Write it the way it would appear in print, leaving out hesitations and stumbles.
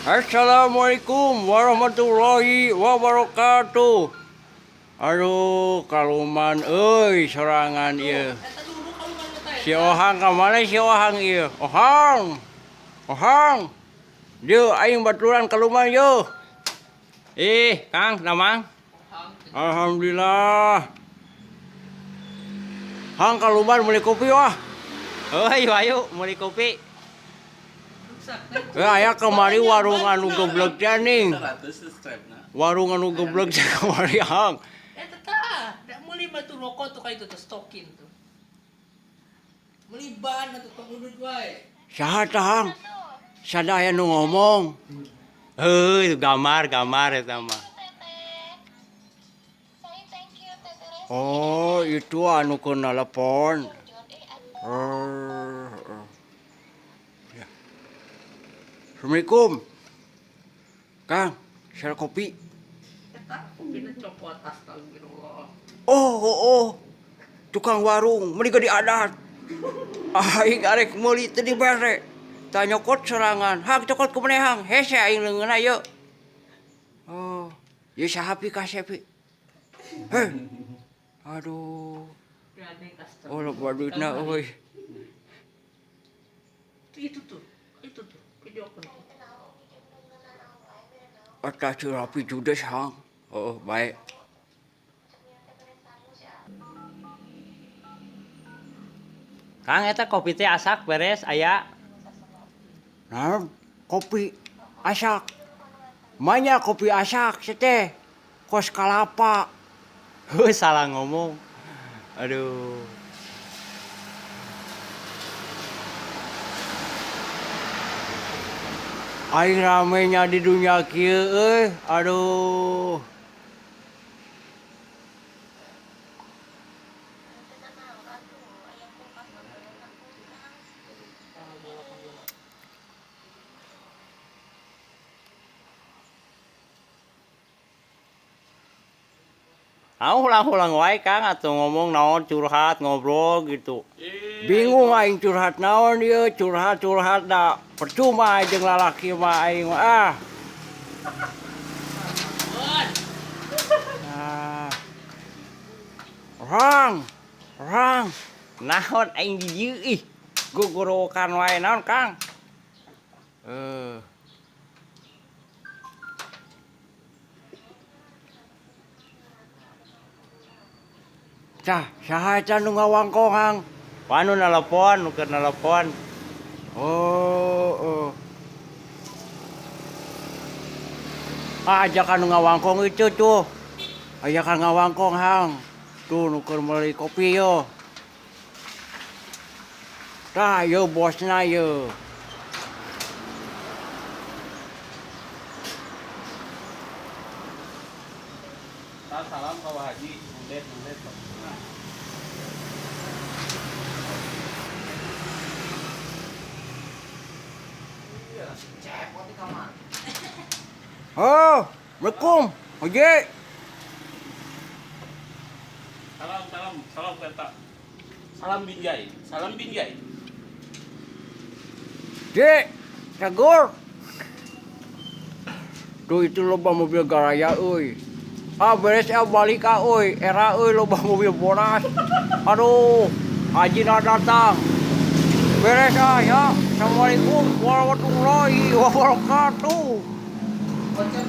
Assalamualaikum warahmatullahi wabarakatuh. Aduh, kaluman euy sorangan ieu. Si Ohang ka mana si Ohang ieu? Ohang. Ohang. Dieu aing baturan kaluman yo. Kang, namang? Alhamdulillah. Hang kaluman meuli kopi wah. Euy, ayo meuli kopi. Aya kemari warung anu geblek teh ning. Warung anu geblek teh kemari hang. Da meuli mah tuh rokok tuh kayak itu stokin tuh. Meuli ban atuh pengudut wae. Saha tah hang? Sadaya nu ngomong. Heuh, gamar eta mah. Oh, itu anu keur nelepon. Ya. Assalamualaikum. Kang, share kopi. Eta kopina copot astagfirullah. Oh. Tukang warung, meuli di adat. Aing arek meuli teu dibere. Tanya nyokot sorangan. Hang cokot kumaha hang? Hese aing leungeunna yeu. Oh, ieu saha pi kasepi? Heh. Aduh. Oh, loba duitna euy. Itu tuh. Video kan. Eta rapi judes hang. Oh, baik. Kang eta kopi teh asak beres aya. Nah, kopi asak. Manya kopi asak teh. Kos kalapa. Heuh salah ngomong. Aduh. Aing ramenya di dunia kieu euy. Aduh. Ulang-ulang wae Kang atuh ngomong naon curhat ngobrol gitu. Bingung aing curhat naon ieu, curhat da percuma jeung lalaki mah aing mah. Orang. Naon aing di dieu ih. Gugorokan wae naon Kang? Cah, saha eta nu ngawangkong hang? Panu nelepon, nu keur nelepon. Oh. Ajakan nu ngawangkong itu tuh. Ajakan ngawangkong hang. Tuh nu keur meuli kopi yo. Tah, yo bosna yo. Salam ka Haji, mundet. Cepot di kamar. Oh, Assalamualaikum. Oje. Salam kata. Salam binjai. Dek, Cagur. Tuh itu loba mobil garaya euy. Beres balik euy. Era euy loba mobil boras. Aduh, Hajina datang. Beres ya. Assalamualaikum warahmatullahi wabarakatuh. Kocok